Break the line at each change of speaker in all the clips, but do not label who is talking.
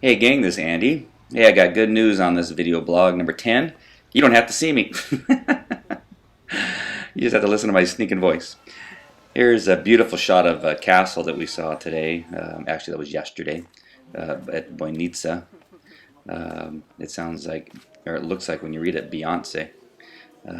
Hey gang, this is Andy. Hey, I got good news on this video blog number 10. You don't have to see me. You just have to listen to my sneaking voice. Here's a beautiful shot of a castle that we saw today. Actually, that was yesterday at Boinica. It sounds like, or it looks like when you read it, Beyonce.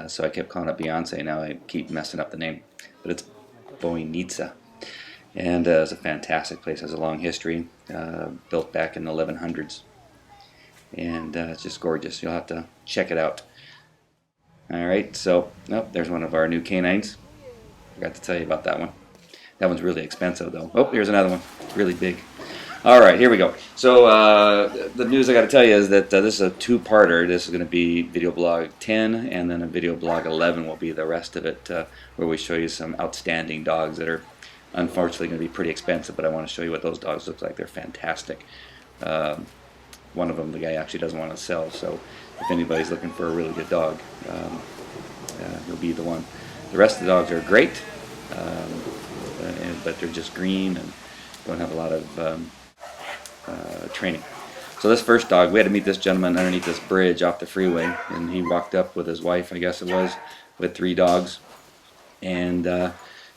So I kept calling it Beyonce. Now I keep messing up the name. But it's Boinica. And it's a fantastic place. It has a long history, built back in the 1100s, and it's just gorgeous. You'll have to check it out. Alright, so there's one of our new canines. Forgot to tell you about that one. That one's really expensive though. Oh, here's another one, really big. Alright, here we go. So the news I got to tell you is that this is a two-parter. This is going to be video blog 10, and then a video blog 11 will be the rest of it, where we show you some outstanding dogs that are unfortunately going to be pretty expensive, but I want to show you what those dogs look like. They're fantastic. One of them, the guy actually doesn't want to sell, so if anybody's looking for a really good dog, he'll be the one. The rest of the dogs are great, but they're just green and don't have a lot of training. So this first dog, we had to meet this gentleman underneath this bridge off the freeway, and he walked up with his wife, I guess it was, with 3 dogs, and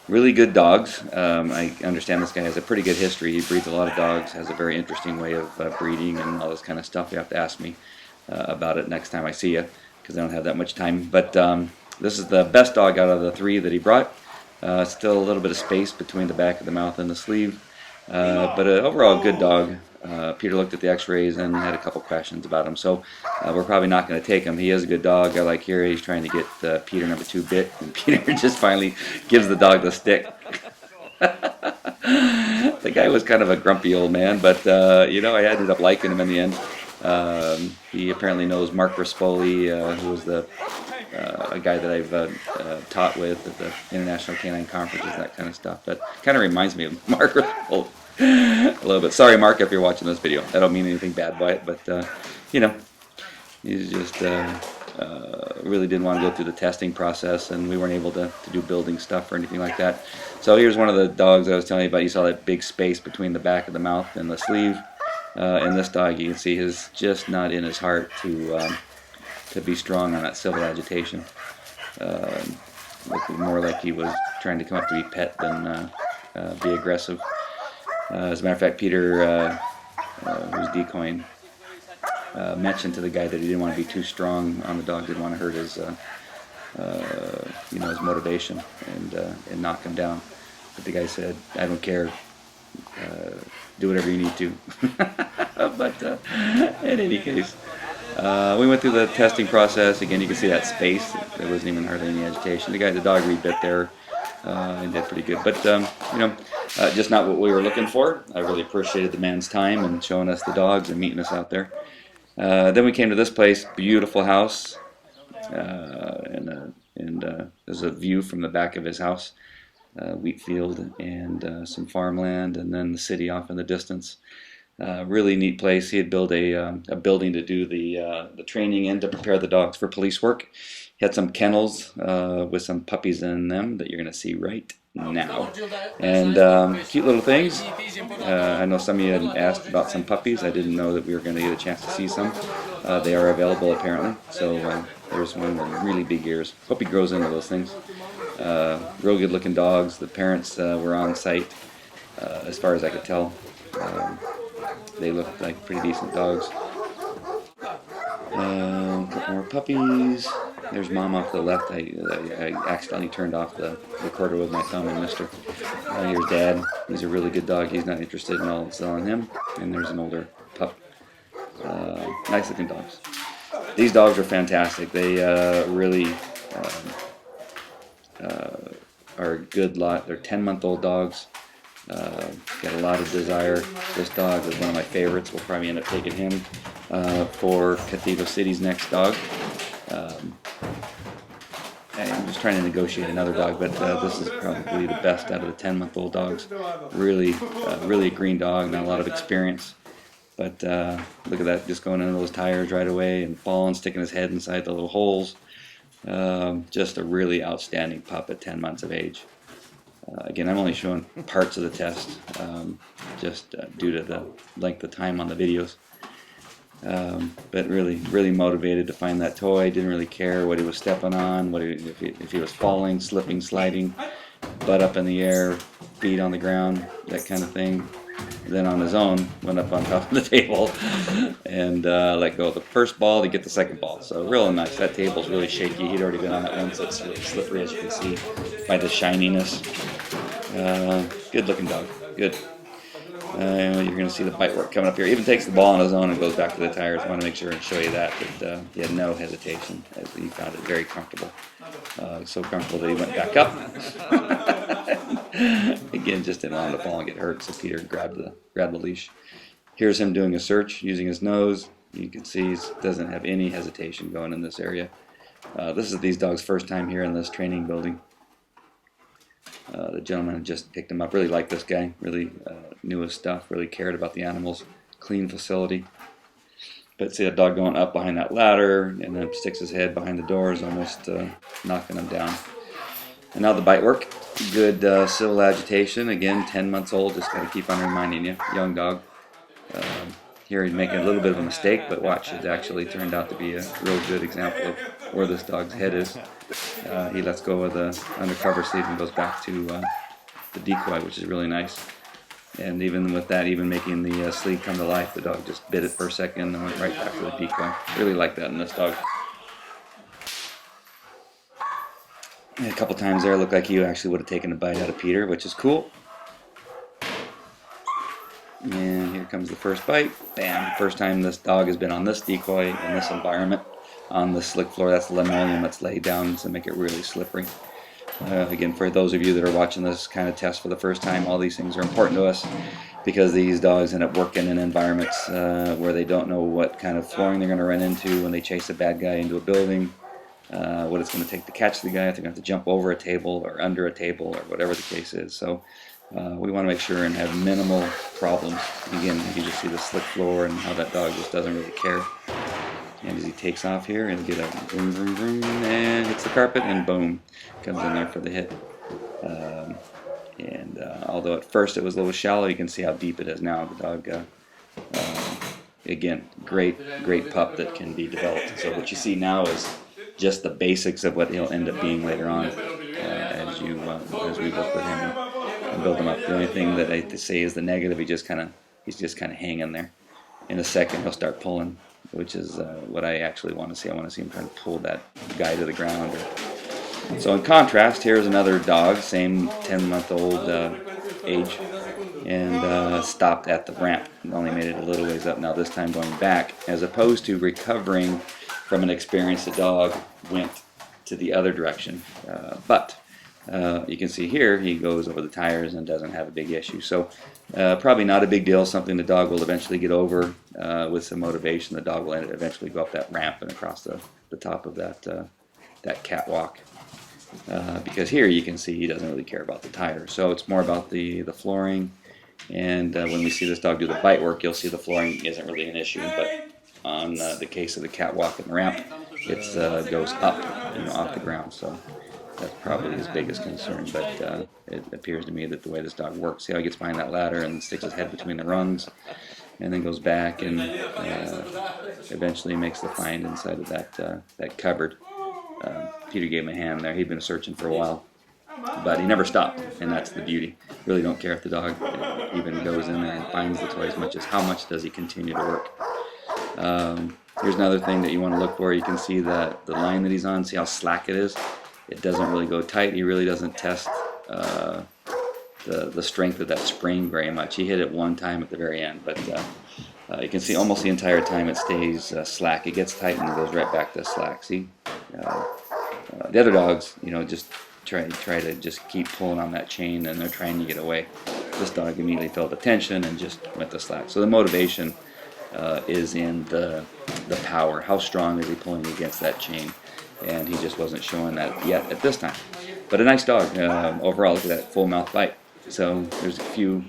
really good dogs. I understand this guy has a pretty good history. He breeds a lot of dogs, has a very interesting way of breeding and all this kind of stuff. You have to ask me about it next time I see you, because I don't have that much time. But this is the best dog out of the 3 that he brought. Still a little bit of space between the back of the mouth and the sleeve, but overall good dog. Peter looked at the x-rays and had a couple questions about him, so we're probably not going to take him. He is a good dog. I like here he's trying to get Peter number 2 bit, and Peter just finally gives the dog the stick. The guy was kind of a grumpy old man, but you know, I ended up liking him in the end. He apparently knows Mark Rispoli, who was a guy that I've taught with at the International Canine Conferences and that kind of stuff. But kind of reminds me of Mark Rispoli a little bit. Sorry, Mark, if you're watching this video. I don't mean anything bad by it, but you know, he just really didn't want to go through the testing process, and we weren't able to do building stuff or anything like that. So here's one of the dogs I was telling you about. You saw that big space between the back of the mouth and the sleeve. And this dog, you can see, is just not in his heart to be strong on that civil agitation. Looked more like he was trying to come up to be pet than be aggressive. As a matter of fact, Peter, who's decoying, mentioned to the guy that he didn't want to be too strong on the dog, didn't want to hurt his, you know, his motivation and knock him down. But the guy said, "I don't care. Do whatever you need to." But in any case, we went through the testing process. Again, you can see that space. There wasn't even hardly any agitation. The dog rebit there and did pretty good. But you know, just not what we were looking for. I really appreciated the man's time and showing us the dogs and meeting us out there. Then we came to this place, beautiful house, and there's a view from the back of his house, wheat field and some farmland, and then the city off in the distance. Really neat place. He had built a building to do the training and to prepare the dogs for police work. He had some kennels with some puppies in them that you're going to see right now. And cute little things. I know some of you had asked about some puppies. I didn't know that we were going to get a chance to see some. They are available apparently. So there's one with really big ears. Hope he grows into those things. Real good looking dogs. The parents were on site as far as I could tell. They looked like pretty decent dogs. A couple more puppies. There's Mom off to the left. I accidentally turned off the recorder with my thumb and missed her. Here's Dad. He's a really good dog. He's not interested in all selling him. And there's an older pup. Nice looking dogs. These dogs are fantastic. They really are a good lot. They're 10-month-old dogs. Got a lot of desire. This dog is one of my favorites. We'll probably end up taking him for Cathedral City's next dog. I'm just trying to negotiate another dog, but this is probably the best out of the 10-month-old dogs. Really a green dog, not a lot of experience. But look at that, just going into those tires right away and falling, sticking his head inside the little holes. Just a really outstanding pup at 10 months of age. Again, I'm only showing parts of the test, just due to the length of time on the videos. But really motivated to find that toy. Didn't really care what he was stepping on, if he was falling, slipping, sliding, butt up in the air, feet on the ground, that kind of thing. Then on his own, went up on top of the table and let go of the first ball to get the second ball. So real nice. That table's really shaky. He'd already been on that one, so it's really slippery, as you can see by the shininess. Good looking dog. Good. You're going to see the bite work coming up here. Even takes the ball on his own and goes back to the tires. I want to make sure and show you that he had no hesitation. He found it very comfortable. So comfortable that he went back up. Again, just didn't want him to fall and get hurt, so Peter grabbed the leash. Here's him doing a search using his nose. You can see he doesn't have any hesitation going in this area. This is these dogs' first time here in this training building. The gentleman just picked him up. Really liked this guy. Really knew his stuff. Really cared about the animals. Clean facility. But see that dog going up behind that ladder and then sticks his head behind the doors, almost knocking him down. And now the bite work. Good civil agitation. Again, 10 months old. Just got to keep on reminding you. Young dog. Here he's making a little bit of a mistake, but watch, it actually turned out to be a real good example of where this dog's head is. He lets go of the undercover sleeve and goes back to the decoy, which is really nice. And even with that, even making the sleeve come to life, the dog just bit it for a second and went right back to the decoy. Really like that in this dog. And a couple times there, it looked like he actually would have taken a bite out of Peter, which is cool. And here comes the first bite. Bam! First time this dog has been on this decoy in this environment, on the slick floor. That's the linoleum that's laid down to make it really slippery. Again, for those of you that are watching this kind of test for the first time, all these things are important to us because these dogs end up working in environments where they don't know what kind of flooring they're going to run into when they chase a bad guy into a building, what it's going to take to catch the guy, if they're going to have to jump over a table or under a table or whatever the case is. So we want to make sure and have minimal problems. Again, you just see the slick floor and how that dog just doesn't really care. And as he takes off here and get a vroom, vroom, vroom, and hits the carpet, and boom, comes in there for the hit. Although at first it was a little shallow, you can see how deep it is now. The dog, again, great pup that can be developed. So what you see now is just the basics of what he'll end up being later on as we work with him and build him up. The only thing that I say is the negative. He's just kind of hanging there. In a second, he'll start pulling, which is what I actually want to see. I want to see him trying to pull that guy to the ground. So in contrast, here's another dog, same 10-month-old age, and stopped at the ramp. And only made it a little ways up now, this time going back, as opposed to recovering from an experience the dog went to the other direction. But you can see here he goes over the tires and doesn't have a big issue. So probably not a big deal, something the dog will eventually get over with some motivation. The dog will eventually go up that ramp and across the top of that catwalk. Because here you can see he doesn't really care about the tires. So it's more about the flooring. And when we see this dog do the bite work, you'll see the flooring isn't really an issue. But on the case of the catwalk and the ramp, it goes up, off the ground. So that's probably his biggest concern, but it appears to me that the way this dog works, see how he gets behind that ladder and sticks his head between the rungs and then goes back and eventually makes the find inside of that cupboard. Peter gave him a hand there. He'd been searching for a while, but he never stopped, and that's the beauty. Really don't care if the dog even goes in there and finds the toy as much as how much does he continue to work. Here's another thing that you want to look for. You can see the line that he's on. See how slack it is? It doesn't really go tight. He really doesn't test the strength of that spring very much. He hit it one time at the very end, but you can see almost the entire time it stays slack. It gets tight and it goes right back to slack. See, the other dogs, just try to just keep pulling on that chain, and they're trying to get away. This dog immediately felt the tension and just went to slack. So the motivation is in the power. How strong is he pulling against that chain? And he just wasn't showing that yet at this time. But a nice dog overall. Look at that full mouth bite. So there's a few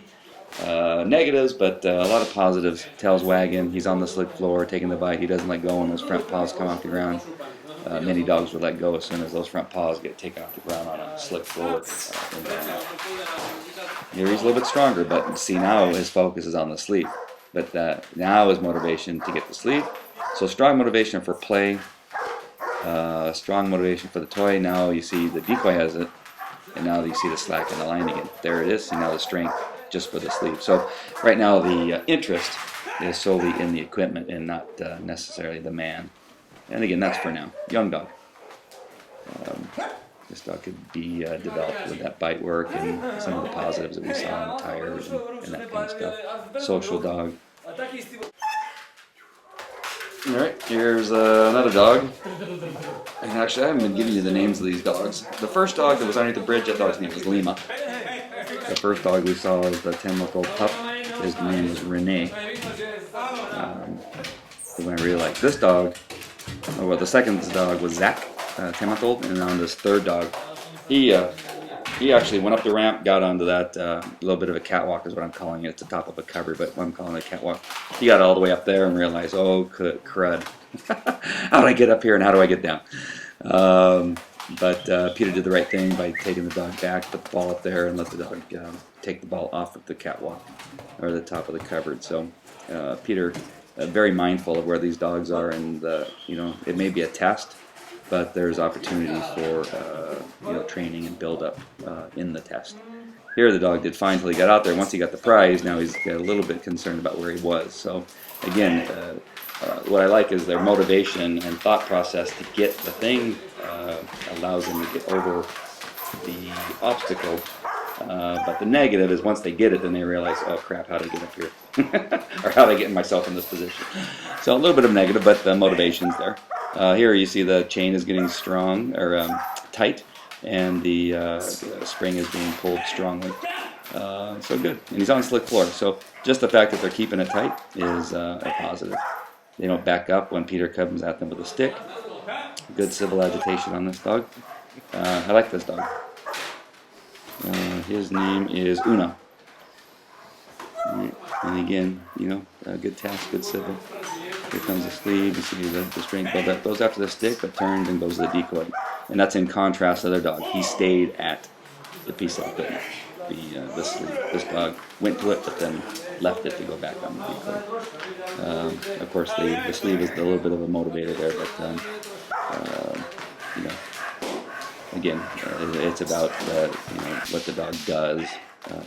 negatives, but a lot of positives. Tail's wagging. He's on the slick floor taking the bite. He doesn't let go when those front paws come off the ground. Many dogs would let go as soon as those front paws get taken off the ground on a slick floor. Here he's a little bit stronger, but see now his focus is on the sleep. but now is motivation to get the sleeve. So strong motivation for play, strong motivation for the toy. Now you see the decoy has it, and now you see the slack in the line again. There it is, and now the strength just for the sleeve. So right now the interest is solely in the equipment and not necessarily the man. And again, that's for now. Young dog. This dog could be developed with that bite work and some of the positives that we saw in the tires and that kind of stuff. Social dog. Alright, here's another dog. And actually, I haven't been giving you the names of these dogs. The first dog that was underneath the bridge, that dog's name was Lima. The first dog we saw was the 10-month-old pup. His name was Renee. When I really liked this dog, well, the second dog was Zach, 10-month-old, and on this third dog, he actually went up the ramp, got onto that little bit of a catwalk is what I'm calling it. It's the top of a cover, but what I'm calling it a catwalk. He got all the way up there and realized, oh, crud. How do I get up here and how do I get down? But Peter did the right thing by taking the dog back, put the ball up there, and let the dog take the ball off of the catwalk or the top of the cupboard. So Peter, very mindful of where these dogs are, and it may be a test, but there's opportunity for training and build up in the test. Here the dog did fine until he got out there. Once he got the prize, now he's got a little bit concerned about where he was. So again, what I like is their motivation and thought process to get the thing allows them to get over the obstacle. But the negative is once they get it, then they realize, oh crap, how did I get up here? Or how did I get myself in this position? So a little bit of negative, but the motivation's there. Here you see the chain is getting strong or tight, and the spring is being pulled strongly. So good. And he's on slick floor. So just the fact that they're keeping it tight is a positive. They don't back up when Peter comes at them with a stick. Good civil agitation on this dog. I like this dog. His name is Una. Right. And again, a good task, good civil. Here comes the sleeve. You see the string goes after the stick, but turns and goes to the decoy. And that's in contrast to their dog. He stayed at the piece of equipment, the sleeve. This dog went to it, but then left it to go back on the decoy. Of course, the sleeve is a little bit of a motivator there, but again, it's about what the dog does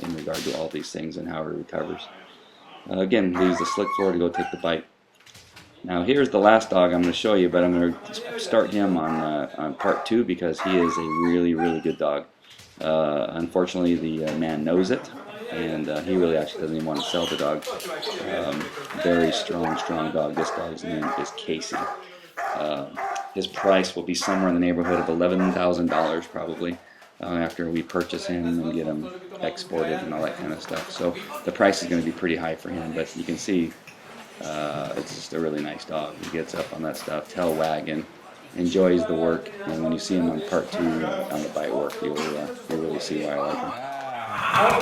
in regard to all these things and how he recovers. Again, leaves the slick floor to go take the bite. Now here's the last dog I'm going to show you, but I'm going to start him on part 2 because he is a really, really good dog. Unfortunately, the man knows it, and he really actually doesn't even want to sell the dog. Very strong dog. This dog's name is Casey. His price will be somewhere in the neighborhood of $11,000 probably after we purchase him and get him exported and all that kind of stuff. So the price is going to be pretty high for him, but you can see it's just a really nice dog. He gets up on that stuff, tail wagging, enjoys the work, and when you see him on part 2 on the bite work, you'll really see why I like him.